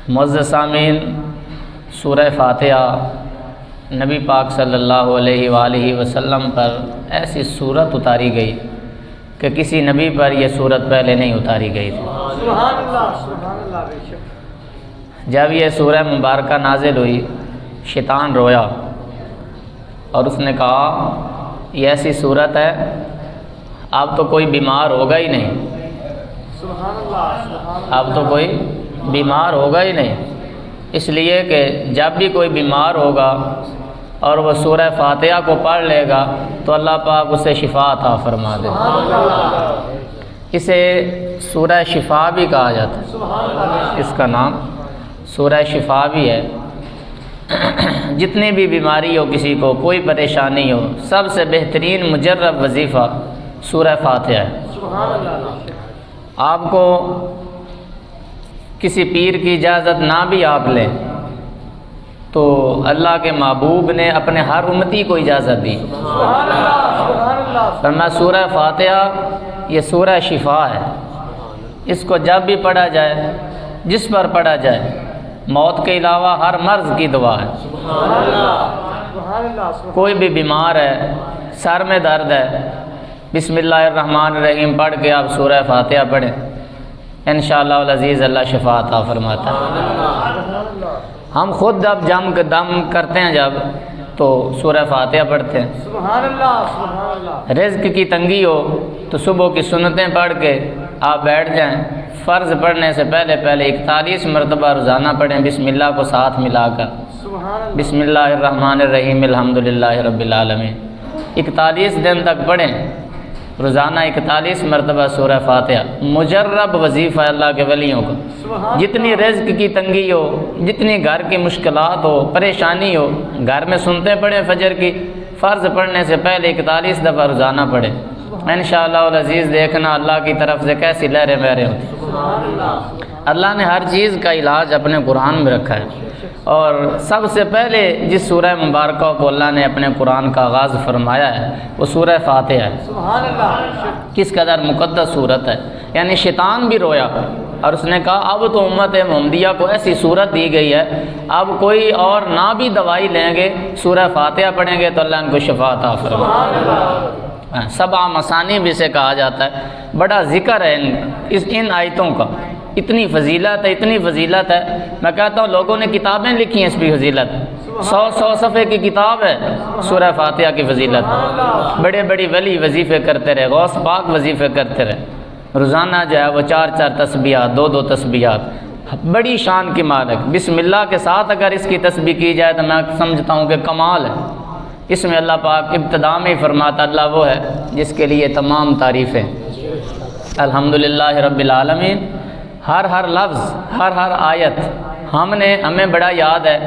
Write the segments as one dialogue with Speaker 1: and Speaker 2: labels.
Speaker 1: معزز سامعین، سورہ فاتحہ نبی پاک صلی اللہ علیہ وآلہ وسلم پر ایسی صورت اتاری گئی کہ کسی نبی پر یہ صورت پہلے نہیں اتاری گئی تھی۔
Speaker 2: سبحان اللہ، سبحان اللہ، بے شک۔
Speaker 1: جب یہ سورہ مبارکہ نازل ہوئی، شیطان رویا اور اس نے کہا یہ ایسی صورت ہے اب تو کوئی بیمار ہوگا ہی نہیں،
Speaker 2: سبحان اللہ، سبحان اللہ۔
Speaker 1: اب تو کوئی بیمار ہوگا ہی نہیں، اس لیے کہ جب بھی کوئی بیمار ہوگا اور وہ سورہ فاتحہ کو پڑھ لے گا تو اللہ پاک اسے شفا عطا فرما دے۔ اسے سورہ شفا بھی کہا جاتا ہے، اس کا نام سورہ شفا بھی ہے۔ جتنی بھی بیماری ہو، کسی کو کوئی پریشانی ہو، سب سے بہترین مجرب وظیفہ سورہ فاتحہ ہے۔
Speaker 2: سبحان اللہ۔
Speaker 1: آپ کو کسی پیر کی اجازت نہ بھی آپ لیں تو اللہ کے محبوب نے اپنے ہر امتی کو اجازت دی۔
Speaker 2: سبحان اللہ، سبحان اللہ۔
Speaker 1: فرمایا سورہ فاتحہ یہ سورہ شفا ہے، اس کو جب بھی پڑھا جائے، جس پر پڑھا جائے، موت کے علاوہ ہر مرض کی دوا ہے۔
Speaker 2: سبحان اللہ، سبحان اللہ۔
Speaker 1: کوئی بھی بیمار ہے، سر میں درد ہے، بسم اللہ الرحمن الرحیم پڑھ کے آپ سورہ فاتحہ پڑھیں، انشاءاللہ العزیز اللہ شفا عطا فرماتا ہے۔ ہم خود جب دم کرتے ہیں جب تو سورہ فاتحہ پڑھتے ہیں۔
Speaker 2: سبحان اللہ، سبحان اللہ۔
Speaker 1: رزق کی تنگی ہو تو صبح کی سنتیں پڑھ کے آپ بیٹھ جائیں، فرض پڑھنے سے پہلے 41 مرتبہ روزانہ پڑھیں، بسم اللہ کو ساتھ ملا کر،
Speaker 2: سبحان اللہ۔
Speaker 1: بسم اللہ الرحمن الرحیم الحمدللہ رب العالمین 41 دن تک پڑھیں، روزانہ 41 مرتبہ سورہ فاتحہ، مجرب وظیفہ اللہ کے ولیوں کا۔ جتنی رزق کی تنگی ہو، جتنی گھر کی مشکلات ہو، پریشانی ہو، گھر میں سنتے پڑھیں، فجر کی فرض پڑھنے سے پہلے 41 دفعہ روزانہ پڑھیں، انشاءاللہ العزیز دیکھنا اللہ کی طرف سے کیسی لہریں بہریں ہوتی۔ اللہ نے ہر چیز کا علاج اپنے قرآن میں رکھا ہے، اور سب سے پہلے جس سورہ مبارکہ کو اللہ نے اپنے قرآن کا آغاز فرمایا ہے وہ سورہ فاتحہ ہے۔
Speaker 2: سبحان اللہ۔
Speaker 1: کس قدر مقدس صورت ہے، یعنی شیطان بھی رویا اور اس نے کہا اب تو امت محمدیہ کو ایسی صورت دی گئی ہے، اب کوئی اور نہ بھی دوائی لیں گے، سورہ فاتحہ پڑھیں گے تو اللہ ان کو شفا عطا فرمائے۔ سبع مثانی بھی سے کہا جاتا ہے، بڑا ذکر ہے ان آیتوں کا، اتنی فضیلت ہے، اتنی فضیلت ہے، میں کہتا ہوں لوگوں نے کتابیں لکھی ہیں اس کی فضیلت، 100 صفحے کی کتاب ہے سورہ فاتحہ کی فضیلت۔ بڑے بڑی ولی وظیفے کرتے رہے، غوث پاک وظیفے کرتے رہے، روزانہ جو ہے وہ 4 تسبیحات، 2 تسبیحات، بڑی شان کی مالک۔ بسم اللہ کے ساتھ اگر اس کی تسبیح کی جائے تو میں سمجھتا ہوں کہ کمال ہے۔ اس میں اللہ پاک ابتدا میں ہی فرماتا اللہ وہ ہے جس کے لیے تمام تعریفیں، الحمدللہ رب العالمین۔ ہر لفظ، ہر آیت ہمیں بڑا یاد ہے،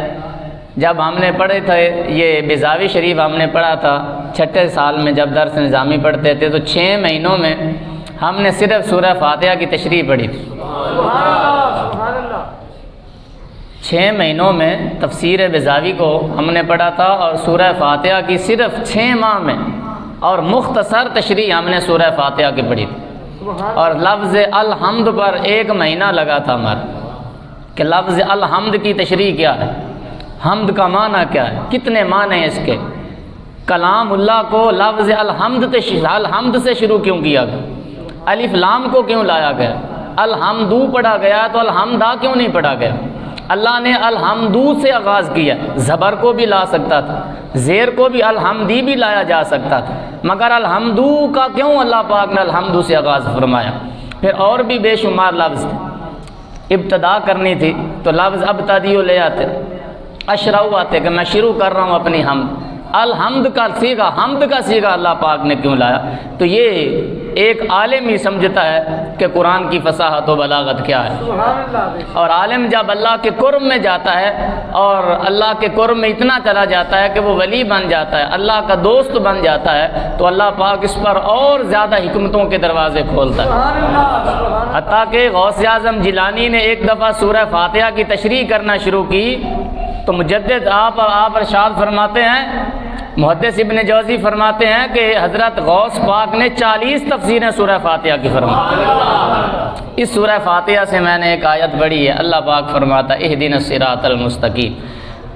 Speaker 1: جب ہم نے پڑھے تھے یہ بیضاوی شریف ہم نے پڑھا تھا 6 سال میں، جب درس نظامی پڑھتے تھے تو 6 مہینوں میں ہم نے صرف سورہ فاتحہ کی تشریح پڑھی تھی۔
Speaker 2: سبحان اللہ، سبحان اللہ۔
Speaker 1: 6 مہینوں میں تفسیر بیضاوی کو ہم نے پڑھا تھا، اور سورہ فاتحہ کی صرف 6 ماہ میں اور مختصر تشریح ہم نے سورہ فاتحہ کی پڑھی تھی، اور لفظ الحمد پر 1 مہینہ لگا تھا ہمارا کہ لفظ الحمد کی تشریح کیا ہے، حمد کا معنی کیا ہے، کتنے معنی ہیں اس کے۔ کلام اللہ کو لفظ الحمد سے شروع کیوں کیا گیا، الف لام کو کیوں لایا گیا، الحمدو پڑھا گیا تو الحمدہ کیوں نہیں پڑھا گیا؟ اللہ نے الحمدو سے آغاز کیا، زبر کو بھی لا سکتا تھا، زیر کو بھی الحمدی بھی لایا جا سکتا تھا، مگر الحمدو کا کیوں اللہ پاک نے الحمدو سے آغاز فرمایا؟ پھر اور بھی بے شمار لفظ تھے، ابتدا کرنی تھی تو لفظ ابتدیو لے آتے، اشرعو آتے کہ میں شروع کر رہا ہوں اپنی حمد، الحمد کا صیغہ، حمد کا صیغہ اللہ پاک نے کیوں لایا؟ تو یہ ایک عالم ہی سمجھتا ہے کہ قرآن کی فصاحت و بلاغت کیا ہے۔
Speaker 2: سبحان اللہ۔
Speaker 1: اور عالم جب اللہ کے قرب میں جاتا ہے اور اللہ کے قرب میں اتنا چلا جاتا ہے کہ وہ ولی بن جاتا ہے، اللہ کا دوست بن جاتا ہے، تو اللہ پاک اس پر اور زیادہ حکمتوں کے دروازے کھولتا ہے۔
Speaker 2: سبحان اللہ، سبحان اللہ۔
Speaker 1: حتیٰ کہ غوث اعظم جیلانی نے ایک دفعہ سورہ فاتحہ کی تشریح کرنا شروع کی تو مجدد آپ ارشاد فرماتے ہیں محدث ابن جوزی فرماتے ہیں کہ حضرت غوث پاک نے 40 تفسیریں سورہ فاتحہ کی فرمائی۔ اس سورہ فاتحہ سے میں نے ایک آیت پڑھی ہے، اللہ پاک فرماتا ہے اہدنا الصراط المستقیم۔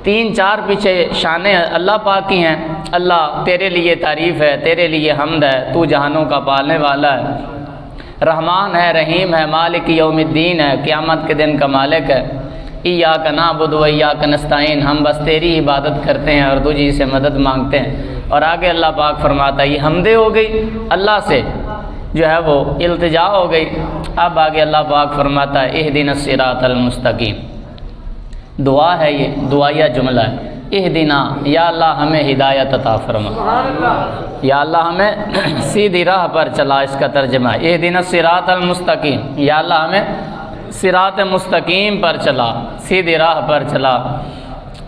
Speaker 1: 3-4 پیچھے شانیں اللہ پاک کی ہیں۔ اللہ تیرے لیے تعریف ہے، تیرے لیے حمد ہے، تو جہانوں کا پالنے والا ہے، رحمان ہے، رحیم ہے، مالک یوم الدین ہے، قیامت کے دن کا مالک ہے۔ ایاک نعبد و ایاک نستعین، ہم بس تیری عبادت کرتے ہیں اور تجھی سے مدد مانگتے ہیں۔ اور آگے اللہ پاک فرماتا ہے یہ حمدیں ہو گئی، اللہ سے جو ہے وہ التجا ہو گئی۔ اب آگے اللہ پاک فرماتا ہے اہدنا الصراط المستقیم، دعا ہے، یہ دعائیہ جملہ ہے۔ اہدنا، یا اللہ ہمیں ہدایت عطا فرما، یا اللہ ہمیں سیدھی راہ پر چلا، اس کا ترجمہ ہے اہدنا الصراط المستقیم، یا اللہ ہمیں صراط مستقیم پر چلا، سیدھی راہ پر چلا۔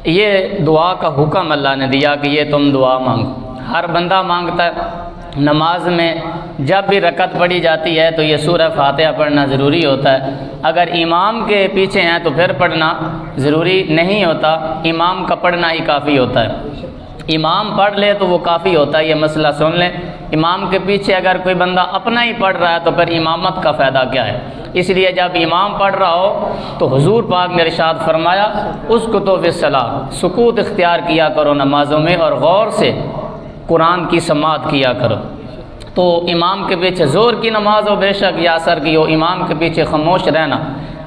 Speaker 1: یہ دعا کا حکم اللہ نے دیا کہ یہ تم دعا مانگو، ہر بندہ مانگتا ہے۔ نماز میں جب بھی رکعت پڑھی جاتی ہے تو یہ سورہ فاتحہ پڑھنا ضروری ہوتا ہے۔ اگر امام کے پیچھے ہیں تو پھر پڑھنا ضروری نہیں ہوتا، امام کا پڑھنا ہی کافی ہوتا ہے۔ امام پڑھ لے تو وہ کافی ہوتا ہے، یہ مسئلہ سن لیں۔ امام کے پیچھے اگر کوئی بندہ اپنا ہی پڑھ رہا ہے تو پھر امامت کا فائدہ کیا ہے؟ اس لیے جب امام پڑھ رہا ہو تو حضور پاک نے ارشاد فرمایا اسکتوا فی الصلاۃ، سکوت اختیار کیا کرو نمازوں میں اور غور سے قرآن کی سماعت کیا کرو۔ تو امام کے پیچھے زور کی نماز ہو بے شک یا اثر کی ہو، امام کے پیچھے خاموش رہنا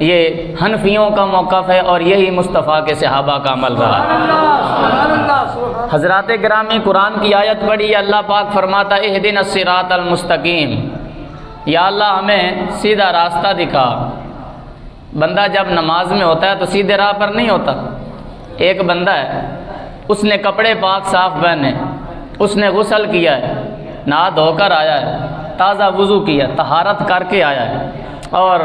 Speaker 1: یہ حنفیوں کا موقف ہے اور یہی مصطفیٰ کے صحابہ کا عمل رہا ہے۔ حضرات گرامی، قرآن کی آیت پڑھی، اللہ پاک فرماتا ہے اہدنا الصراط المستقیم، یا اللہ ہمیں سیدھا راستہ دکھا۔ بندہ جب نماز میں ہوتا ہے تو سیدھے راہ پر نہیں ہوتا۔ ایک بندہ ہے، اس نے کپڑے پاک صاف پہنے، اس نے غسل کیا ہے، نہا دھو کر آیا ہے، تازہ وضو کیا، طہارت کر کے آیا ہے، اور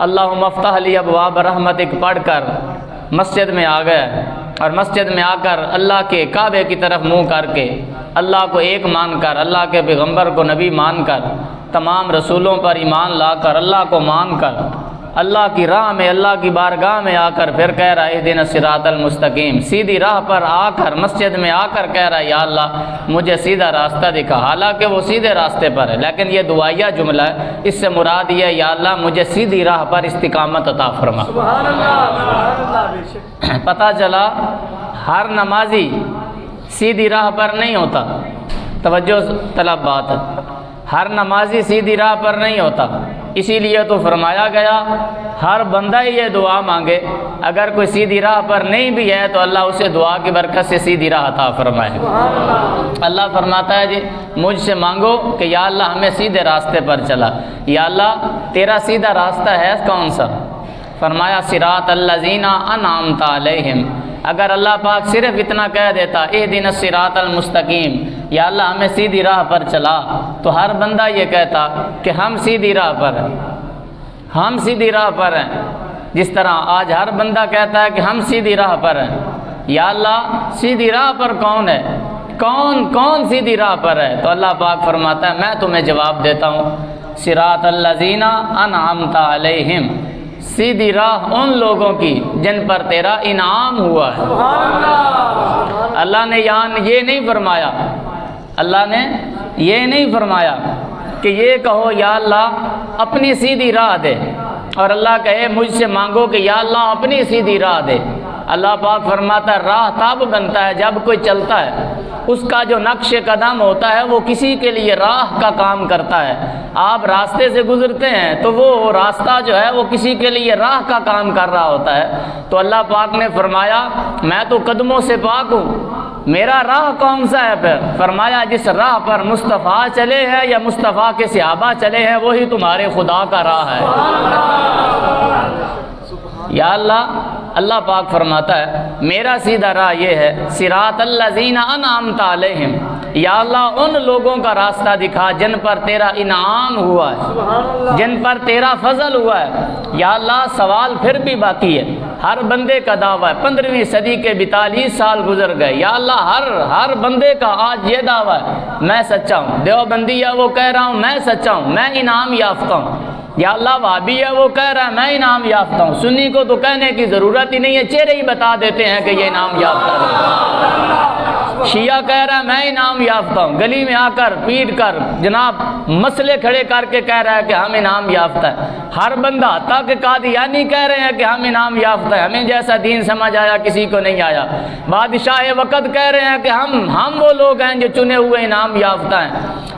Speaker 1: اللہم افتح لی ابواب رحمتک پڑھ کر مسجد میں آ گیا، اور مسجد میں آ کر اللہ کے کعبے کی طرف منہ کر کے اللہ کو ایک مان کر، اللہ کے پیغمبر کو نبی مان کر، تمام رسولوں پر ایمان لا کر، اللہ کو مان کر، اللہ کی راہ میں، اللہ کی بارگاہ میں آ کر پھر کہہ رہا ہے اہدنا الصراط المستقیم، سیدھی راہ پر آ کر مسجد میں آ کر کہہ رہا ہے یا اللہ مجھے سیدھا راستہ دکھا، حالانکہ وہ سیدھے راستے پر ہے، لیکن یہ دعائیہ جملہ ہے، اس سے مراد یہ ہے یا اللہ مجھے سیدھی راہ پر استقامت عطا فرما۔
Speaker 2: سبحان اللہ بے شک۔
Speaker 1: پتہ چلا ہر نمازی سیدھی راہ پر نہیں ہوتا، توجہ طلب بات ہے، ہر نمازی سیدھی راہ پر نہیں ہوتا، اسی لیے تو فرمایا گیا ہر بندہ یہ دعا مانگے، اگر کوئی سیدھی راہ پر نہیں بھی ہے تو اللہ اسے دعا کی برکت سے سیدھی راہ عطا فرمائے۔ اللہ فرماتا ہے جی مجھ سے مانگو کہ یا اللہ ہمیں سیدھے راستے پر چلا، یا اللہ تیرا سیدھا راستہ ہے کون سا؟ فرمایا صراط الذین انعمت علیہم۔ اگر اللہ پاک صرف اتنا کہہ دیتا اہدنا الصراط المستقیم، یا اللہ ہمیں سیدھی راہ پر چلا، تو ہر بندہ یہ کہتا کہ ہم سیدھی راہ پر ہیں، ہم سیدھی راہ پر ہیں، جس طرح آج ہر بندہ کہتا ہے کہ ہم سیدھی راہ پر ہیں۔ یا اللہ سیدھی راہ پر کون ہے؟ کون سیدھی راہ پر ہے؟ تو اللہ پاک فرماتا ہے میں تمہیں جواب دیتا ہوں، صراط الذین انعمت علیہم، سیدھی راہ ان لوگوں کی جن پر تیرا انعام ہوا ہے۔ اللہ نے یہاں یہ نہیں فرمایا، اللہ نے یہ نہیں فرمایا کہ یہ کہو یا اللہ اپنی سیدھی راہ دے، اور اللہ کہے مجھ سے مانگو کہ یا اللہ اپنی سیدھی راہ دے۔ اللہ پاک فرماتا ہے راہ تب بنتا ہے جب کوئی چلتا ہے، اس کا جو نقش قدم ہوتا ہے وہ کسی کے لیے راہ کا کام کرتا ہے۔ آپ راستے سے گزرتے ہیں تو وہ راستہ جو ہے وہ کسی کے لیے راہ کا کام کر رہا ہوتا ہے۔ تو اللہ پاک نے فرمایا میں تو قدموں سے پاک ہوں، میرا راہ کون سا ہے؟ پھر فرمایا جس راہ پر مصطفیٰ چلے ہیں یا مصطفیٰ کے صحابہ چلے ہیں وہی تمہارے خدا کا راہ ہے۔ یا اللہ پاک فرماتا ہے میرا سیدھا راہ یہ ہے صراط الذین انعمت علیہم، یا اللہ ان لوگوں کا راستہ دکھا جن پر تیرا انعام ہوا ہے، جن پر تیرا فضل ہوا ہے۔ یا اللہ سوال پھر بھی باقی ہے، ہر بندے کا دعویٰ ہے، 15ویں صدی کے 42 سال گزر گئے، یا اللہ ہر بندے کا آج یہ دعویٰ ہے میں سچا ہوں، دیوبندی ہے وہ کہہ رہا ہوں میں سچا ہوں، میں انعام یافتہ ہوں۔ یا اللہ وہابی ہے وہ کہہ رہا ہے میں انعام یافتہ ہوں، سنی کو تو کہنے کی ضرورت ہی نہیں ہے، چہرے ہی بتا دیتے ہیں کہ یہ انعام یافتہ ہے۔ شیعہ کہہ رہا ہے میں انعام یافتہ ہوں، گلی میں آ کر پیٹ کر جناب مسئلے کھڑے کر کے کہہ رہا ہے کہ ہم انعام یافتہ ہیں۔ ہر بندہ حتیٰ کہ قادیانی کہہ رہے ہیں کہ ہم انعام یافتہ ہیں، ہمیں جیسا دین سمجھ آیا کسی کو نہیں آیا۔ بادشاہ وقت کہہ رہے ہیں کہ ہم وہ لوگ ہیں جو چنے ہوئے انعام یافتہ ہیں۔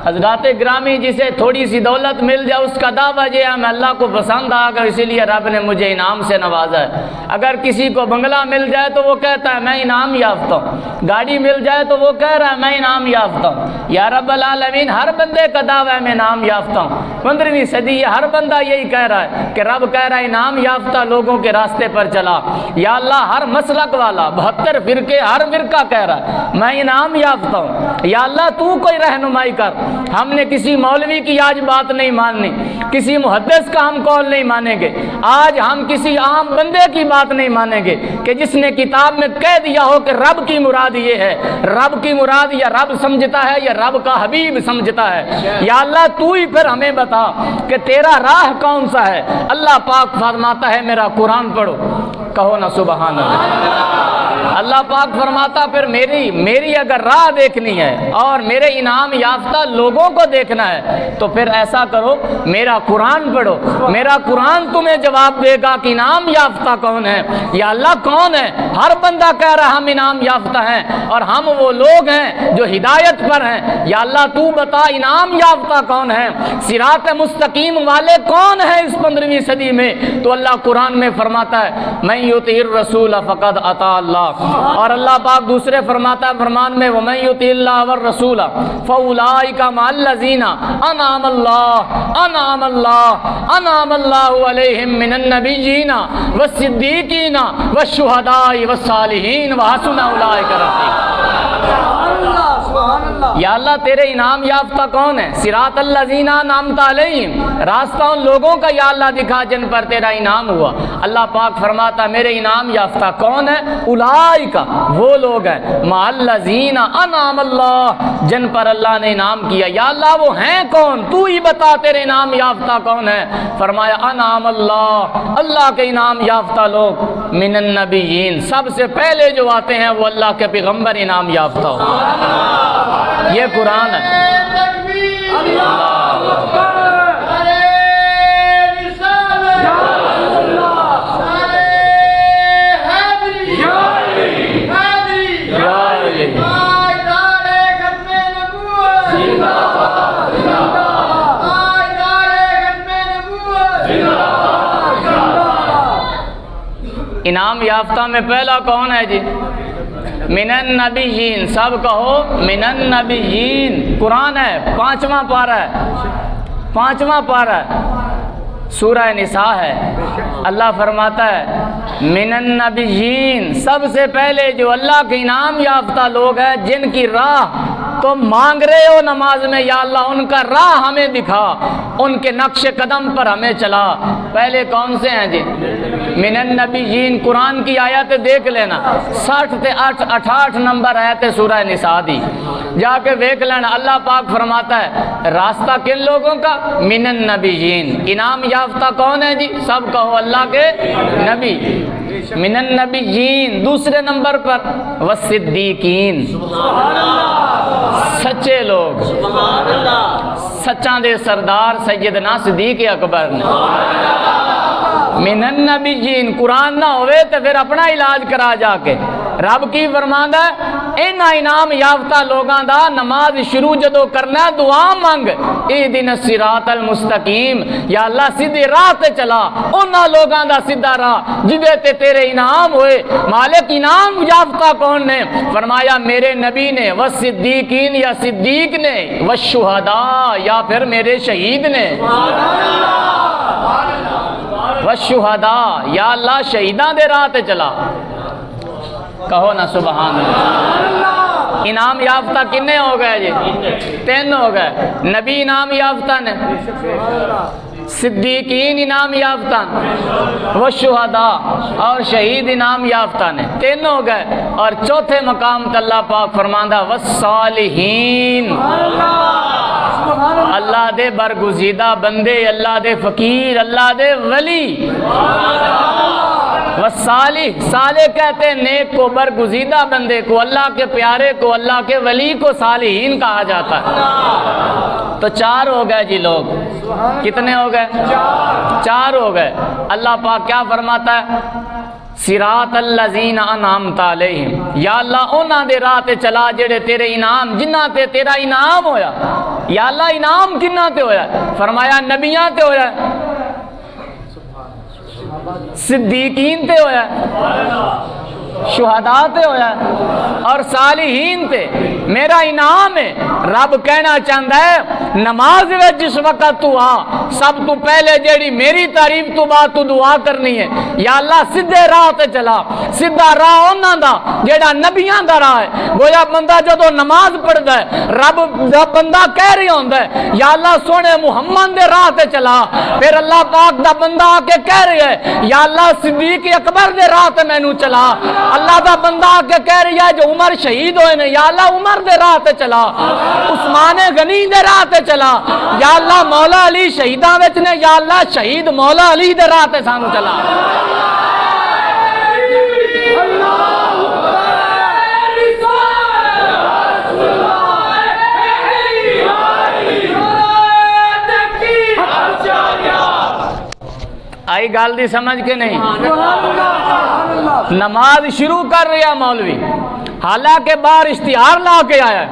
Speaker 1: حضرات گرامی، جسے تھوڑی سی دولت مل جائے اس کا دعویٰ یہ ہے میں اللہ کو پسند آ کر اسی لیے رب نے مجھے انعام سے نوازا ہے۔ اگر کسی کو بنگلہ مل جائے تو وہ کہتا ہے میں انعام یافتہ ہوں، گاڑی مل جائے تو وہ کہہ رہا ہے میں انعام یافتہ ہوں۔ یا رب العالمین، ہر بندے کا دعویٰ ہے میں انعام یافتہ ہوں۔ 15ویں صدی ہے، ہر بندہ یہی کہہ رہا ہے کہ رب کہہ رہا ہے انعام یافتہ لوگوں کے راستے پر چلا۔ یا اللہ، ہر مسلک والا 72 فرقے ہر فرقہ کہہ رہا ہے میں انعام یافتہ ہوں۔ یا اللہ تو کوئی رہنمائی کر، ہم نے کسی مولوی کی آج بات نہیں ماننی، کسی محدث کا ہم قول نہیں مانیں گے، آج ہم کسی عام بندے کی بات نہیں مانیں گے کہ جس نے کتاب میں کہہ دیا ہو کہ رب کی مراد یہ ہے۔ رب کی مراد یا رب سمجھتا ہے یا رب کا حبیب سمجھتا ہے۔ یا اللہ تو ہی پھر ہمیں بتا کہ تیرا راہ کون سا ہے۔ اللہ پاک فرماتا ہے میرا قرآن پڑھو، کہو نا سبحان اللہ۔ اللہ پاک فرماتا پھر میری اگر راہ دیکھنی ہے اور میرے انعام یافتہ لوگوں کو دیکھنا ہے تو پھر ایسا کرو میرا قرآن پڑھو، میرا قرآن تمہیں جواب دے گا کہ انعام یافتہ کون ہے۔ یا اللہ کون ہے؟ ہر بندہ کہہ رہا ہم انعام یافتہ ہیں اور ہم وہ لوگ ہیں جو ہدایت پر ہیں۔ یا اللہ تو بتا انعام یافتہ کون ہے، صراط مستقیم والے کون ہیں اس 15ویں صدی میں؟ تو اللہ قرآن میں فرماتا ہے من یطیع الرسول فقد اطاع اللہ، اور اللہ پاک دوسرے فرماتا ہے فرمان میں ومن یطیع اللہ والرسول فاولئک مع الذین انعم اللہ علیہم من النبیین والصدیقین والشہداء والصالحین وحسن اولئک رفیقا۔ یا اللہ تیرے انعام یافتہ کون ہے؟ صراط الذین انعمت علیہم، راستہ ان لوگوں کا یا اللہ دکھا جن پر تیرا انعام ہوا۔ اللہ پاک فرماتا میرے انعام یافتہ کون ہے؟ اولئک، وہ لوگ ہیں مع الذین انعم اللہ، جن پر اللہ نے انعام کیا۔ یا اللہ وہ ہیں کون؟ تو ہی بتا تیرے انعام یافتہ کون ہے؟ فرمایا انعام اللہ، اللہ کے انعام یافتہ لوگ من النبیین، سب سے پہلے جو آتے ہیں وہ اللہ کے پیغمبر انعام یافتہ ہو۔ یہ قرآن ہے۔ انعام یافتہ میں پہلا کون ہے جی؟ من النبیین، سب کہو من النبیین۔ قرآن ہے، 5واں پارہ ہے، 5واں پارہ ہے، سورہ نساء ہے۔ اللہ فرماتا ہے من النبیین، سب سے پہلے جو اللہ کے انعام یافتہ لوگ ہیں جن کی راہ تم مانگ رہے ہو نماز میں، یا اللہ ان کا راہ ہمیں دکھا، ان کے نقش قدم پر ہمیں چلا۔ پہلے کون سے ہیں جی؟ من النبیین۔ قرآن کی آیت دیکھ لینا، 60 سے 68 نمبر آیت سورہ نساء دی، جا کے دیکھ لینا۔ اللہ پاک فرماتا ہے راستہ کن لوگوں کا؟ من النبیین۔ انعام یافتہ کون ہے جی؟ سب کہو اللہ کے نبی، من النبیین۔ دوسرے نمبر پر والصدیقین، سچے لوگ، سچاں دے سردار سیدنا صدیق اکبر نے۔ من النبیین، قرآن نہ ہوئے تو پھر اپنا علاج کرا جا کے۔ رب کی فرماندا ہے ان انعام یافتہ لوگاں دا نماز شروع جدو کرنا دعا مانگ اہدنا الصراط المستقیم، یا اللہ سیدھی راہ تے چلا، انہاں لوگاں دا سیدھا راہ جدے تے تیرے انعام ہوئے۔ مالک انعام یافتہ کون نے؟ فرمایا میرے نبی نے، والصدیقین یا صدیق نے، والشہداء یا پھر میرے شہید نے، والشہداء یا اللہ شہیداں دے راہ تے چلا، کہو نا سبحان اللہ۔ انعام یافتہ کنے ہو گئے جی؟ 3 ہو گئے۔ نبی انعام یافتہ نے، صدیقین انعام یافتہ نے، وہ شہداء اور شہید انعام یافتہ نے، 3 ہو گئے۔ اور چوتھے مقام تے اللہ پاک فرماندا والصالحین، اللہ دے برگزیدہ بندے، اللہ دے فقیر، اللہ دے ولی، صالح، صالح کہتے ہیں نیک کو، برگزیدہ بندے کو، اللہ کے پیارے کو، اللہ کے ولی کو صالحین کہا جاتا ہے۔ تو چار ہو گئے جی لوگ، کتنے ہو گئے؟ چار ہو گئے۔ اللہ پاک کیا فرماتا ہے؟ صراط الذین انعمت علیہم، یا اللہ انہاں دے راہ تے چلا جڑے تیرے انعام، جنہاں تے تیرا انعام ہویا۔ یا اللہ انعام کنہاں تے ہویا؟ فرمایا نبیاں تے ہویا، صدیقین تے ہویا، شہداء تے ہویا اور صالحین تے۔ میرا انعام ہے۔ رب کہنا چاہتا ہے نماز میں جس وقت تو آ، سب تو پہلے جیڑی میری تعریف تو بعد تو دعا کرنی ہے، یا اللہ سیدھے راہ تے چلا، سیدھا راہ انہاں دا جیڑا نبیاں دا راہ ہے۔ گویا بندہ جدو نماز پڑھدا ہے، رب دا بندہ کہہ رہا ہوندا ہے یا اللہ سونے محمد دے راہ تے چلا، پھر اللہ پاک دا بندہ آ کے کہہ رہا ہے یا اللہ صدیق اکبر دے راہ تے مینوں چلا، اللہ دا بندہ آ کے کہہ رہا ہے جو عمر شہید ہوئے نے، یا اللہ عمر دے راہ تے چلا، عثمان غنی دے راہ تے چلا، یا اللہ مولا علی شہیداں وچ نے، یا اللہ شہید مولا علی دے راہ تے سانو چلا۔ آئی گال دی سمجھ کے نہیں؟ نماز شروع کر رہا مولوی، حالانکہ باہر اشتہار لا کے آیا ہے،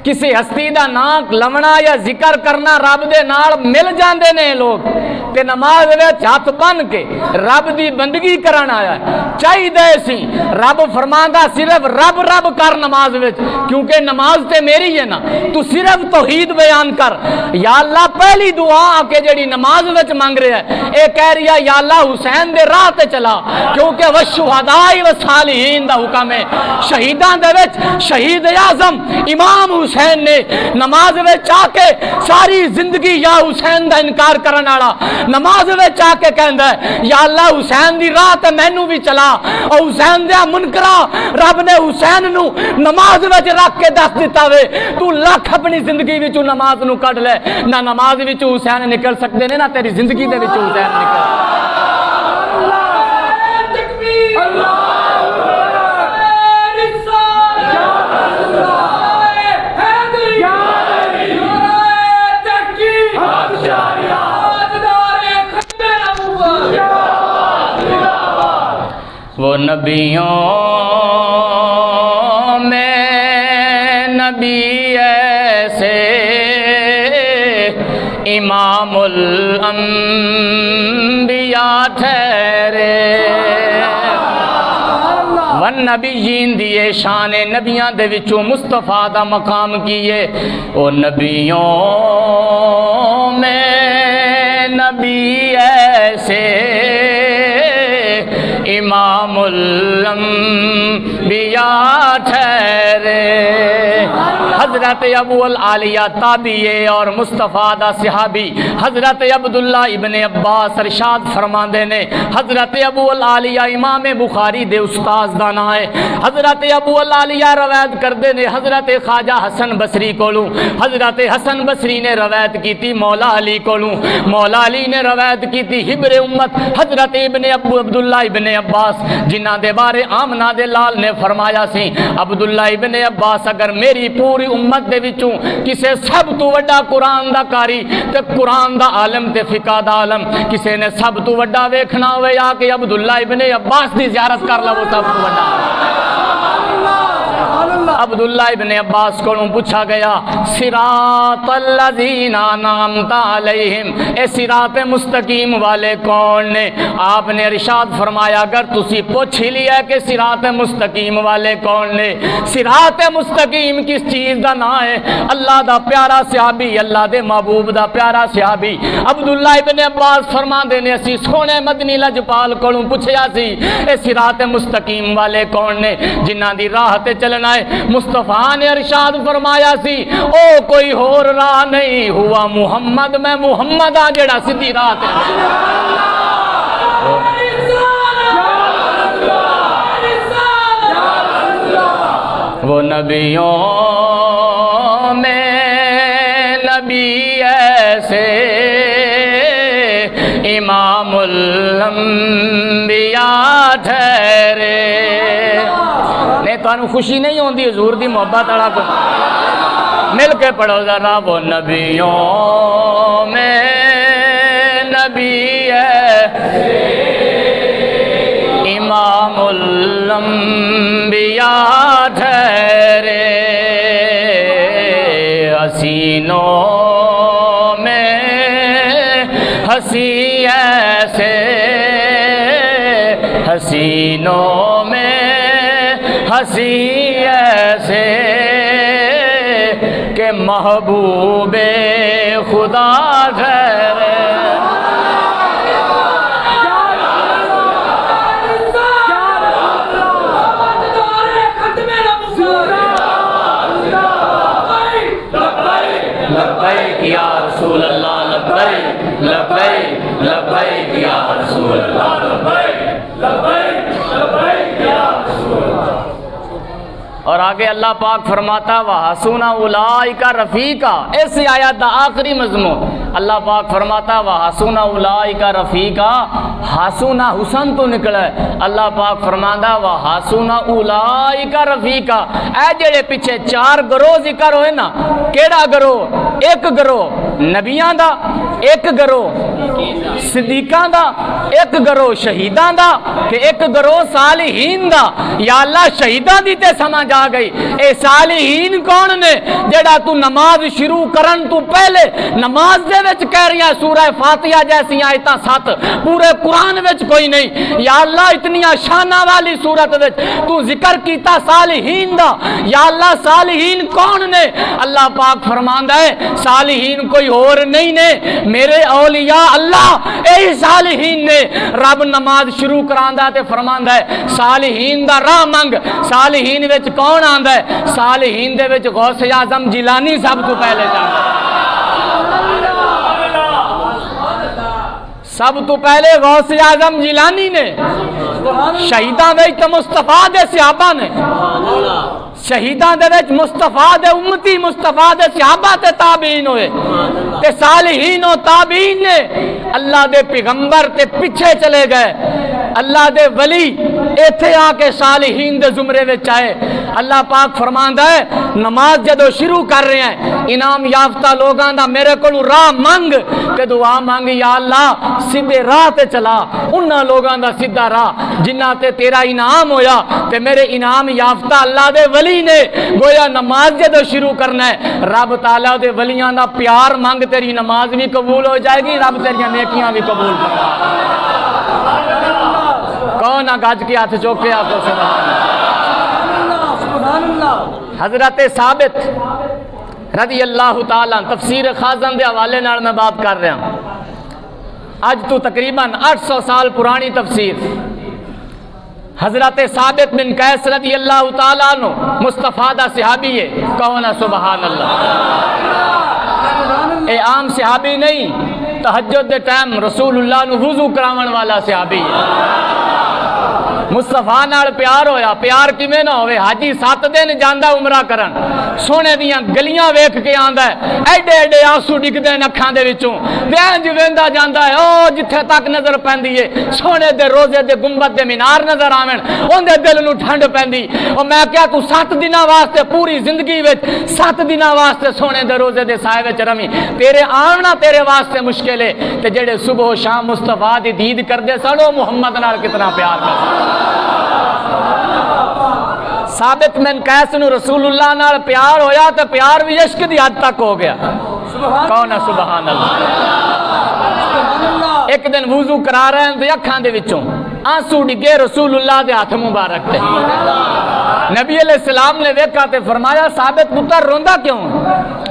Speaker 1: کسی ہستی دا نام لونا یا ذکر کرنا رب دے نال مل جاندے نے لوگ، تے نماز وچ ہاتھ بن کے رب دی بندگی کرن آیا ہے۔ چاہیے سی رب فرماندا صرف رب رب کر نماز وچ، کیونکہ نماز تے میری ہے نا، تو صرف توحید بیان کر۔ یا اللہ پہلی دعا آ کے جڑی نماز وچ مانگ رہا ہے، اے کہہ رہا یا اللہ حسین دے راہ تے چلا، کیونکہ والشہداء والصالحین دا حکم ہے۔ شہیداں دے وچ شہید اعظم امام حسین نے نماز وچ آ کے ساری زندگی یا حسین دا انکار کرن والا نماز وچ آ کے کہندا ہے یا اللہ حسین دی راہ تے مینوں بھی چلا، اور حسین دے منکرا رب نے حسین نو نماز وچ رکھ کے دس دیتا وے تو لاکھ اپنی زندگی وچوں نماز نو کڈ لے، نہ نماز وچوں حسین نکل سکدے نے، نہ تیری زندگی دے وچوں حسین نکل۔ وہ نبیوں میں نبی ایسے امام الانبیاء ٹھہرے، والنبیین دیے شان نبیاں دے وچوں مصطفیٰ دا مقام کیے۔ وہ نبیوں میں نبی ایسے امام الانبیاء ٹھہرے۔ حضرت ابو العالیہ تابعی اور مصطفیٰ دا صحابی حضرت عبداللہ ابن عباس ارشاد فرماندے نے، حضرت ابو العالیہ امام بخاری دے استاذ دا نام ہے۔ حضرت ابو العالیہ روایت کردے نے حضرت خواجہ حسن بصری کولوں، حضرت حسن بصری نے روایت کیتی مولا علی کولوں، مولا علی نے روایت کیتی حبر امت حضرت ابن عبداللہ ابن عباس، جنہ دے بارے آمنہ دے لال نے فرمایا سی عبداللہ ابن عباس اگر میری پوری امت دے وچوں کسے سب تو وڈا قرآن دا کاری تے قرآن دا عالم تے فقہ دا عالم کسے نے سب تو وڈا ویکھنا ہوئے یا کہ عبداللہ ابن عباس دی زیارت کر لو سب تو وڈا۔ عبداللہ ابن عباس کو پوچھا گیا صراط الذین انعمت علیہم، اے صراط مستقیم والے کون نے؟ آپ نے ارشاد فرمایا اگر تسی پوچھ ہی لیا کہ صراط مستقیم والے کون نے، صراط مستقیم کس چیز دا نام ہے؟ اللہ دا پیارا صحابی، اللہ دے محبوب دا پیارا صحابی عبداللہ ابن عباس فرماندے نے اسی سونے مدنی لجپال کو پوچھیا سی اے صراط مستقیم والے کون نے جنہاں دی راہ تے چلنا ہے؟ مصطفیٰ نے ارشاد فرمایا سی او کوئی اور راہ نہیں ہوا محمد، میں محمد ہاں جڑا سیدھی راہ تے۔ وہ نبیوں میں نبی ایسے امام الانبیاء تانوں خوشی نہیں ہوندی حضور دی محبت والا کو مل کے پڑھو ذرا وہ نبیوں میں نبی ہے امام الانبیاء ٹھہرے حسینوں میں ہنسی ایسے حسینوں میں ہنسی ایسے کہ محبوب خدا ٹھہرے لبیک یا رسول اللہ لبیک لبیک لبیک یا رسول اللہ لبیک لبیک لبیک یا رسول اللہ. اور آگے اللہ پاک فرماتا وَحَسُنَ أُولَٰئِكَ رَفِيقًا. اس آیت دا آخری مضمون اللہ پاک فرماتا وَحَسُنَ أُولَٰئِكَ رَفِيقًا. حسن حسن تو نکلا ہے. اللہ پاک فرماندا وَحَسُنَ أُولَٰئِكَ رَفِيقًا. اے جڑے پیچھے چار گروہ ذکر ہوئے نا کیڑا گروہ؟ ایک گروہ نبیاں دا، ایک گروہ صدیقاں دا، ایک گروہ شہیداں دا تے ایک گروہ صالحین دا. یا اللہ شہیداں دی تے سمجھ آ گئی. اے صالحین کون نے؟ جڑا تو نماز شروع کرن تو پہلے نماز دے وچ کہہ رہی ہے سورہ فاتحہ جیسی آیتاں 7 پورے قرآن وچ کوئی نہیں. یا اللہ اتنیاں شاناں والی صورت وچ تو ذکر کیتا صالحین دا. یا اللہ صالحین کون نے؟ اللہ پاک فرماندا ہے صالحین کوئی اور نہیں نے میرے اولیاء اللہ اے صالحین نے. رب نماز شروع کراندا تے فرماندا ہے صالحین دا راہ منگ. صالحین وچ کون آندا ہے؟ صالحین دے وچ غوث اعظم جیلانی سب تو پہلے جاندا ہے. سب تو پہلے غوث اعظم جیلانی نے. شہیداں وچ تے مصطفیٰ دے صحابہ نے. شہیداں دے وچ مصطفیٰ دے امتی مصطفیٰ دے صحابہ تے تابعین ہوئے تے صالحین و تابعین نے. اللہ دے پیغمبر تے پیچھے چلے گئے. اللہ دے ولی ایتھے آ کے صالحین دے زمرے وچ آئے. اللہ پاک فرماندا ہے نماز جدو شروع کر رہے ہیں انعام یافتہ لوگاں دا میرے کولوں راہ منگ تے دعا مانگ یا اللہ سیدھے راہ تے چلا انہاں لوگاں دا سیدھا راہ جنہاں تے تیرا انعام ہویا تے میرے انعام یافتہ اللہ دے ولی نے. گویا نماز جدو شروع کرنا ہے رب تعالیٰ دے ولیاں دا پیار مانگ تیری نماز بھی قبول ہو جائے گی رب تیریاں نیکیاں بھی قبول کرے. کون گج کے ہاتھ چوک کے آپ حضرت ثابت رضی اللہ تعالیٰ تفسیر خازن دے حوالے نال میں بات کر رہا ہوں. اج تو تقریباً 800 سال پرانی تفسیر. حضرت ثابت بن قیس رضی اللہ تعالیٰ عنہ مصطفیٰ دا صحابی ہے. کون ہے؟ سبحان اللہ. اے عام صحابی نہیں تہجد دے ٹائم رسول اللہ نو وضو کراون والا صحابی ہے. مصطفیٰ نال پیار ہویا. پیار کیویں نہ ہوئے؟ حاجی 7 دن جاندا عمرہ کرن سونے دیاں گلیاں ویکھ کے آندا ہے ایڈے ایڈے آنسو ڈگدے نکھاں دے وچوں وینج ویندا جاندا ہے او جتھے تک نظر پیندی ہے سونے دے روزے دے گنبد دے مینار نظر آویں اون دے دل نوں ٹھنڈ پیندی. او میں کیا تو 7 دناں واسطے پوری زندگی وچ 7 دناں واسطے سونے دے روزے دے سائے وچ رمی تیرے آونا تیرے واسطے مشکل ہے تے جڑے صبح و شام مصطفیٰ دی دید کردے سن او محمد نال کتنا پیار کرتے. ثابت بن قیس نو رسول اللہ نال پیار ہویا تو پیار بھی عشق دی حد تک ہو گیا. کون ہے؟ سبحان اللہ. ایک دن وضو کرا رہے ہیں تو اکھاں دے وچوں آنسو ڈگے رسول اللہ دے ہاتھ مبارک تے. نبی علیہ السلام نے دیکھا تے فرمایا ثابت پتر روندا کیوں؟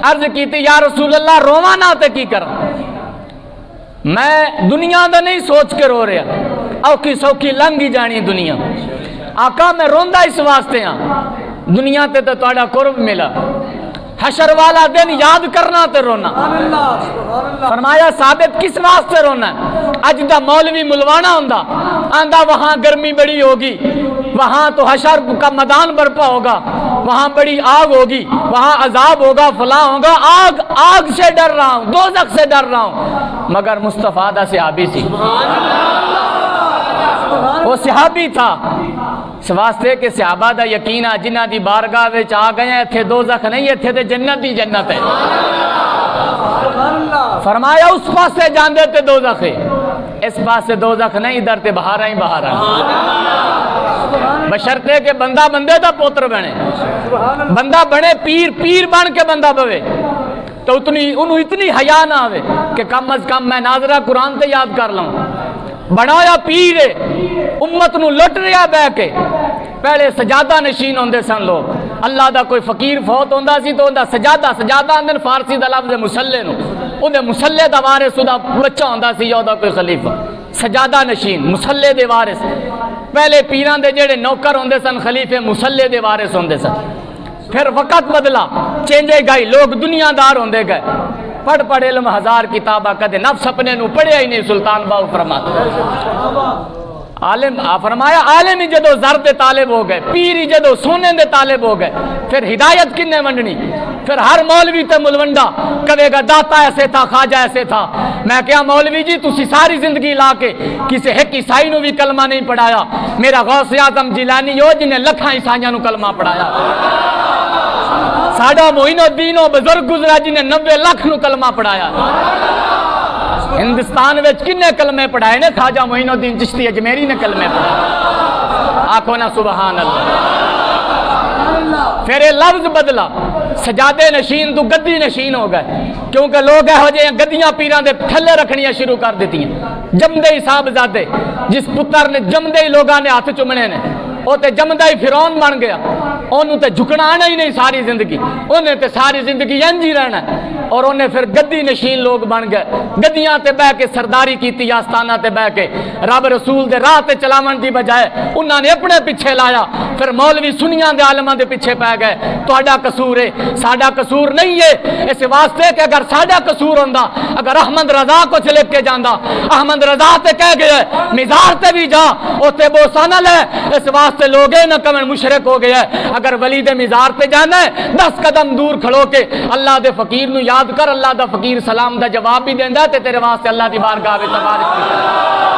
Speaker 1: عرض کیتی یا رسول اللہ رواں نہ تے کی کراں میں دنیا دا نہیں سوچ کے رو رہا اوکھی سوکھی لنگی جانی دنیا. آقا میں روندا اس واسطے ہاں دنیا تے تو تہاڈا قرب ملا حشر والا دن یاد کرنا تے رونا. فرمایا ثابت کس واسطے رونا؟ اج دا مولوی ملوانا ہوندا آندا وہاں گرمی بڑی ہوگی وہاں تو حشر کا میدان برپا ہوگا وہاں بڑی آگ ہوگی وہاں عذاب ہوگا فلاں ہوگا. آگ سے ڈر رہا ہوں دوزخ سے ڈر رہا ہوں. مگر مصطفیٰ دا صحابی سی وہ صحابی تھا. اس واسطے کہ صحابہ دا یقین ہے جنہ دی بارگاہ وچ آ گئے ہیں ایتھے دوزخ نہیں ایتھے تے جنت ہی جنت ہے فرمایا اس پاسے جاندے تے دوزخ ہے اس پاسے دوزخ نہیں ادھر تے بہارا ہی بہارا بشرطے کہ بندہ بندے دا پوتر بنے بندہ بنے پیر پیر بن کے بندہ بوے تو انہوں اتنی حیا نہ آوے کہ کم از کم میں ناظرہ قرآن تے یاد کر لوں بنایا پیر امت نو لٹ رہا بہ کے پہلے سجادہ نشین ہوندے سن لوگ اللہ دا کوئی فقیر فوت ہوندا سی تو ہوندا سجادہ سجادہ اندر فارسی دا لفظ مسلے نو اندے مسلے دا وارث دا بچہ ہوندا سی یا دا کوئی خلیفہ سجادہ نشین مسلے دے وارث پہلے پیران دے جڑے نوکر ہوندے سن خلیفے مسلے دے وارث ہوندے سن پھر وقت بدلا چینجے گئی لوگ دنیا دار ہوندے گئے پڑھ پڑھ علم ہزار کتابہ کدے نفس اپنے نو پڑھیا ہی نہیں سلطان باؤ فرماتا عالم فرمایا عالم ہی جدو زر دے طالب ہو گئے پیر ہی جدو سونے دے طالب ہو گئے پھر ہدایت کنے ونڈنی پھر ہر مولوی تے ملونڈا کہے گا داتا ایسے تھا خواجہ ایسے تھا میں کہا مولوی جی تسی ساری زندگی لا کے کسی ایک عیسائی نو بھی کلمہ نہیں پڑھایا میرا غوث اعظم جیلانی ہو جنہیں لکھاں عیسائیاں نو کلمہ پڑھایا ساڈا معین الدین و بزرگ گزرا جنہیں 90 لاکھ نو کلمہ پڑھایا ہندوستان وچ کنے کلمے پڑھائے نے خواجہ معین الدین چشتی اجمیری نے کلمے پڑھائے آکھو نا سبحان اللہ پھر یہ لفظ بدلا سجادے نشین تو گدی نشین ہو گئے کیونکہ لوگ ہو جائیں گدیاں پیران دے تھلے رکھنیاں شروع کر دیتی ہیں جمدے ہی صاحب زادے جس پتر نے جمدے ہی لوگاں نے ہاتھ چمنے نے وہ تے جمدہ ہی فرعون بن گیا انہوں تے جھکنا آنا ہی نہیں ساری زندگی انہیں تے ساری زندگی انج ہی رہنا ہے اور انہیں پھر گدی نشین لوگ بن گئے گدیاں تے بہ کے سرداری کیتی آستانہ تے بہ کے رب رسول دے راہ تے چلاون دی بجائے انہوں نے اپنے پیچھے لایا پھر مولوی سنیاں دے عالماں دے پیچھے پہ گئے تہاڈا قصور ہے ساڈا قصور نہیں ہے اس واسطے کہ اگر ساڈا قصور ہوندا اگر احمد رضا کو لکھ کے جاندا احمد رضا تے کہہ گئے مزار تے بھی جا اوتے بوسا نہ لے اس واسطے لوگے نہ کمن مشرک ہو گیا اگر ولی دے مزار تے جانا ہے 10 قدم دور کھڑو کے اللہ دے فقیر نو یاد کر اللہ دا فقیر سلام دا جواب بھی دیندا تے تیرے واسطے اللہ دی بارگاہ وچ تبارک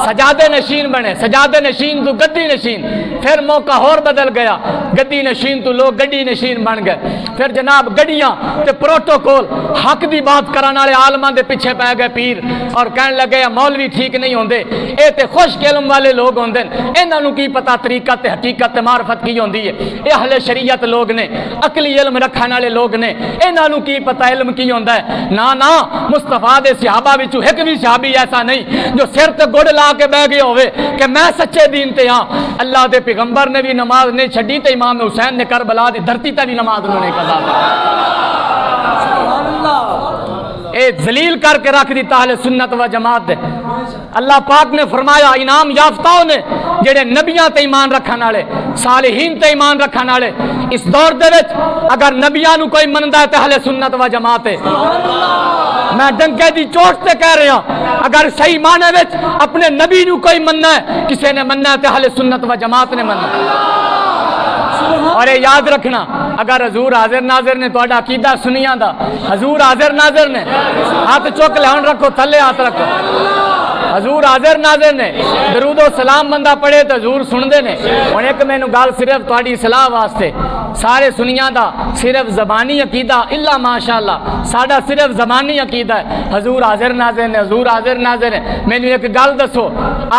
Speaker 1: سجادے نشین بنے سجادے نشین تو گدی نشین پھر موقع اور بدل گیا گدی نشین تو لوگ گڈی نشین بن گئے پھر جناب گڈیاں تے پروٹوکول حق دی بات کران والے عالماں دے پیچھے پہ گئے پیر اور کہن لگے مولوی ٹھیک نہیں ہوندے اے تے خوش علم والے لوگ ہوندے انہاں نو کی پتہ طریقہ تے حقیقت تے معرفت کی ہوندی ہے اے اہل شریعت لوگ نے عقلی علم رکھن والے لوگ نے انہاں نو کی پتہ علم کی ہوندا ہے نا مصطفیٰ دے صحابہ وچوں ایک بھی صحابی ایسا نہیں جو سر تے گڑ لا کے بہ گئے ہوئے کہ میں سچے دین تے ہاں اللہ دے پیغمبر نے بھی نماز نہیں چھڈی تے امام حسین نے کربلا دی دھرتی تے بھی نماز انہوں نے قضا اے ذلیل کر کے رکھ دیتا اہل سنت و جماعت دے اللہ پاک نے فرمایا انعام یافتاؤں نے جڑے نبیاں تے ایمان رکھن والے صالحین تے ایمان رکھن والے اس دور دے وچ اگر نبیاں نو کوئی مندا ہے تے اہل سنت و جماعت ہے میں ڈنکے دی چوٹ تے کہہ رہا اگر صحیح معنی وچ اپنے نبی نو کوئی مننا ہے کسے نے مننا ہے تے اہل سنت و جماعت نے مننا اور یہ یاد رکھنا اگر حضور حاضر ناظر نے تہاڈا عقیدہ سنیاں دا حضور حاضر ناظر نے ہاتھ چک لہن رکھو تھلے ہاتھ رکھو حضور حاضر ناظر نے درود و سلام بندہ پڑھے تو حضور سن دے نے اور ایک میں نو گال صرف تہاڈی اصلاح واسطے سارے سنیاں دا صرف زبانی عقیدہ الا ماشاءاللہ ساڈا صرف زبانی عقیدہ ہے حضور حاضر ناظر نے حضور حاضر ناظر ہے مینوں ایک گل دسو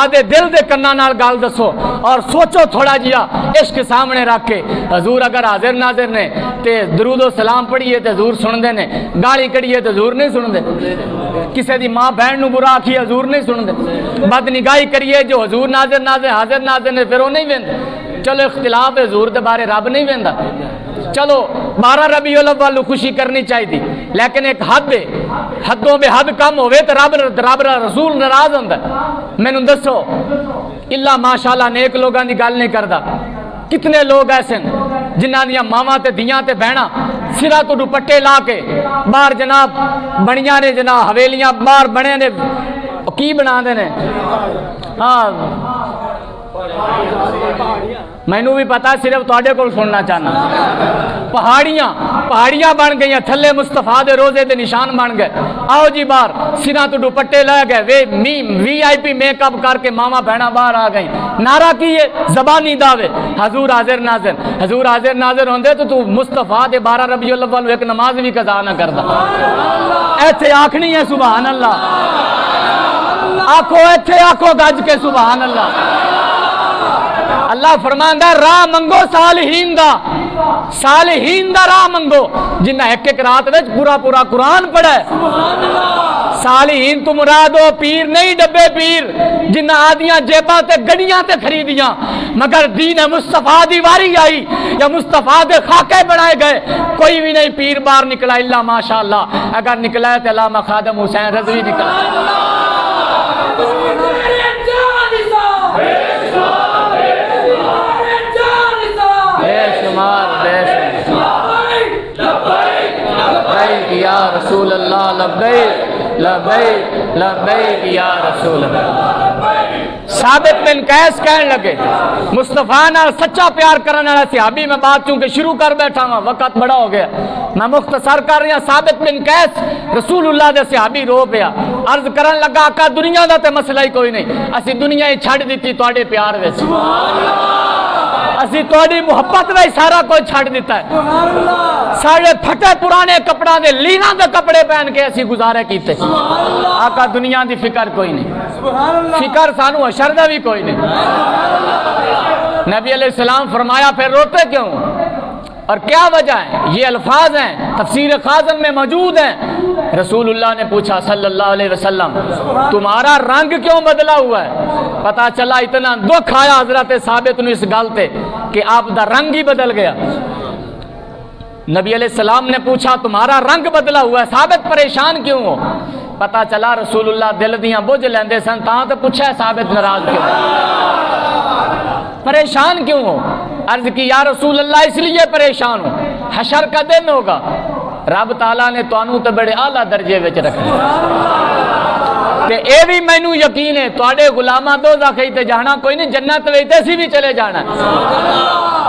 Speaker 1: آدھے دل دے کناں نال گل دسو اور سوچو تھوڑا جیا عشق سامنے رکھ کے حضور اگر حاضر ناظر نے تے درود و سلام پڑھیے تے حضور سن دے نے گالی کڑیے تے حضور نہیں سن دے کسے دی ماں بہن نو برا آکھیے حضور نہیں سن دے بد نگاہی کریے جو حضور ناظر ناظر حاضر ناظر نے پھر وہ نہیں ویندے چلو اختلاف حضور دے بارے رب نہیں ویندا چلو 12 ربیع الاول خوشی کرنی چاہیے لیکن ایک حد ہے حدوں بے حد کم ہوئے تو رب رسول ناراض ہوندا مینوں دسو الا ماشاءاللہ نیک لوگاں دی گل نہیں کردا کتنے لوگ ایسے جنہاں دیاں ماواں تے دیاں تے بہناں سرا تو دوپٹے لا کے باہر جناب بنیاں نے جناب حویلیاں باہر بنے نے کی بنا دے نے ہاں مینوں بھی پتا صرف تواڈے کول سننا چاہنا پہاڑیاں بن گئی تھلے مصطفیٰ دے روزے دے نشان بن گئے آؤ جی باہر سراں تو دوپٹے لے گئے وی آئی پی میک اپ کر کے ماما بہنا باہر آ گئی نعرہ کی ہے زبانی دعوے حضور حاضر ناظر ہوندے تو مصطفیٰ دے 12 ربیع الاول ایک نماز بھی قضا نہ کردا ایتھے آکھنی ہے سبحان اللہ آکھو ایتھے آکھو گج کے سبحان اللہ اللہ فرماندا ہے راہ منگو صالحین دا راہ منگو جنہ ایک رات وچ پورا قرآن پڑھا ہے صالحین تو مراد ہو پیر نہیں ڈبے پیر جنہ آدیاں جیباں تے گڑیاں تے خریدیاں مگر دین مصطفیٰ دی واری آئی یا مصطفیٰ دے خاکے بنائے گئے کوئی بھی نہیں پیر باہر نکلا اللہ ماشاءاللہ اگر نکلا ہے تو علامہ خادم حسین رضوی نکلا لبیک یا رسول اللہ لبیک یا رسول اللہ ثابت بن قیس کہنے لگے مصطفیٰ نال سچا پیار کرنے والا صحابی میں بات چونکہ شروع کر بیٹھا ہوں وقت بڑا ہو گیا میں مختصر کر رہی ہوں ثابت بن قیس رسول اللہ دے صحابی رو پیا عرض کرن لگا آقا دنیا دا تے مسئلہ ہی کوئی نہیں اسی دنیا ہی چھڑ دیتی تواڈے پیار وچ اسی تواڈی محبت میں سارا کوئی چھڑ دیتا ہے سارے پھٹے پرانے کپڑا دے لینا دے کپڑے پہن کے اسی گزارے کیتے آقا دنیا دی فکر کوئی نہیں فکر سانو حشر دا بھی کوئی نہیں نبی علیہ السلام فرمایا پھر روتے کیوں اور کیا وجہ ہے یہ الفاظ ہیں تفسیر خازن میں موجود ہیں رسول اللہ نے پوچھا صلی اللہ علیہ وسلم تمہارا رنگ کیوں بدلا ہوا ہے پتا چلا اتنا دکھ آیا حضرت ثابت نے اس گل تے کہ آپ دا رنگ ہی بدل گیا نبی علیہ السلام نے پوچھا تمہارا رنگ بدلا ہوا ہے ثابت پریشان کیوں ہو پتا چلا رسول اللہ دل دیاں بوجھ لیندے سن تاں تے پوچھا ہے ثابت ناراض کیوں پریشان کیوں ہو عرض کی یا رسول اللہ اس لیے پریشان ہوں حشر کا دن ہوگا رب تعالیٰ نے توانوں تے بڑے اعلیٰ درجے وچ رکھنا تے اے بھی مینوں یقین ہے تواڈے غلاماں دوزخ تے جانا کوئی نہیں جنت وچ تے اسی بھی چلے جانا ہے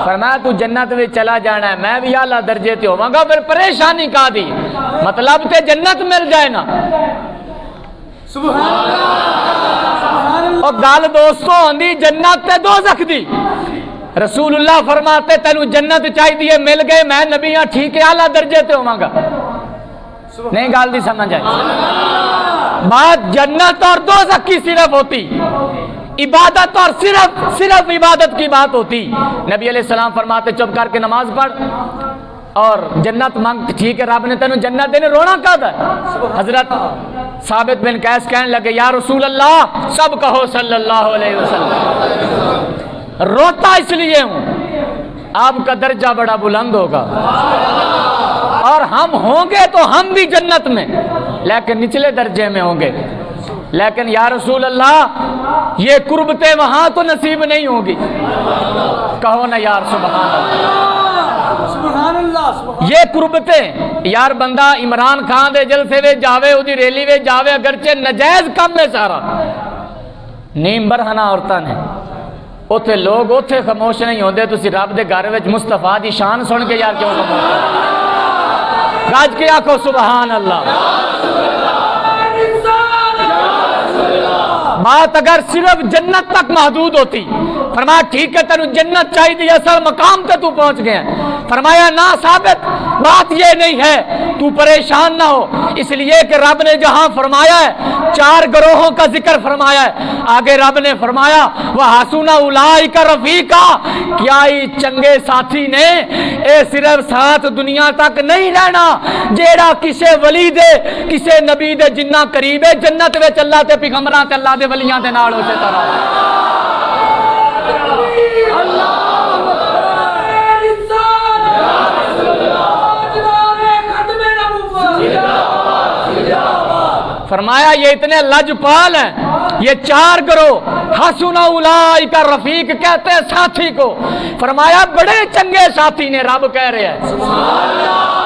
Speaker 1: فرمایا تو جنت وچ چلا جانا ہے میں بھی اعلیٰ درجے تے ہوواں گا پھر پریشانی کا دی مطلب تے جنت مل جائے نا سبحان اللہ اور گل دوستو ہوندی جنت تے دوزخ دی رسول اللہ فرماتے تینوں جنت چاہیے مل گئے میں نبی ہاں ٹھیک ہے اعلیٰ درجے تے ہوواں گا نہیں گل دی سمجھ آئی بات جنت اور دوزخ کی صرف ہوتی عبادت اور صرف عبادت کی بات ہوتی نبی علیہ السلام فرماتے چپ کر کے نماز پڑھ اور جنت مانگ ٹھیک ہے رب نے تینوں جنت دینے رونا کہا تھا حضرت ثابت بن قیس کہنے لگے یا رسول اللہ سب کہو صلی اللہ علیہ وسلم روتا اس لیے ہوں آپ کا درجہ بڑا بلند ہوگا اور ہم ہوں گے تو ہم بھی جنت میں لیکن نچلے درجے میں ہوں گے لیکن یا رسول اللہ یہ قربتیں وہاں تو نصیب نہیں ہوگی کہو نا یار سبحان اللہ یہ قربتیں یار بندہ عمران خان دے جلسے وے جاوے اودی ریلی وے جاوے اگرچہ نجائز کم ہے سارا نیم برہنا عورتاں نے اوتھے لوگ اوتھے خاموش نہیں ہوندے تسی رب دے گھر وچ مصطفیٰ دی شان سن کے یار کیوں خاموش گاج کے آکھو سبحان اللہ بات اگر صرف جنت تک محدود ہوتی فرمایا ٹھیک ہے تینوں جنت چاہیے اصل مقام تے تو پہنچ گیا فرمایا نہ ثابت بات یہ نہیں ہے تو پریشان نہ ہو اس لیے کہ رب نے جہاں فرمایا ہے 4 گروہوں کا ذکر فرمایا ہے آگے رب نے فرمایا وَحَسُنَ أُولَٰئِكَ رَفِيقًا کیا ہی چنگے ساتھی نے اے صرف ساتھ دنیا تک نہیں رہنا جیڑا کسے ولی دے کسے نبی دے جنہ قریب ہے جنت وچ اللہ تے پیغمبراں تے اللہ دے ولیاں دے نال اسی طرح فرمایا یہ اتنے لجپال ہیں یہ 4 گروہ حسن اولئک رفیق کہتے ہیں ساتھی کو فرمایا بڑے چنگے ساتھی نے رب کہہ رہے ہیں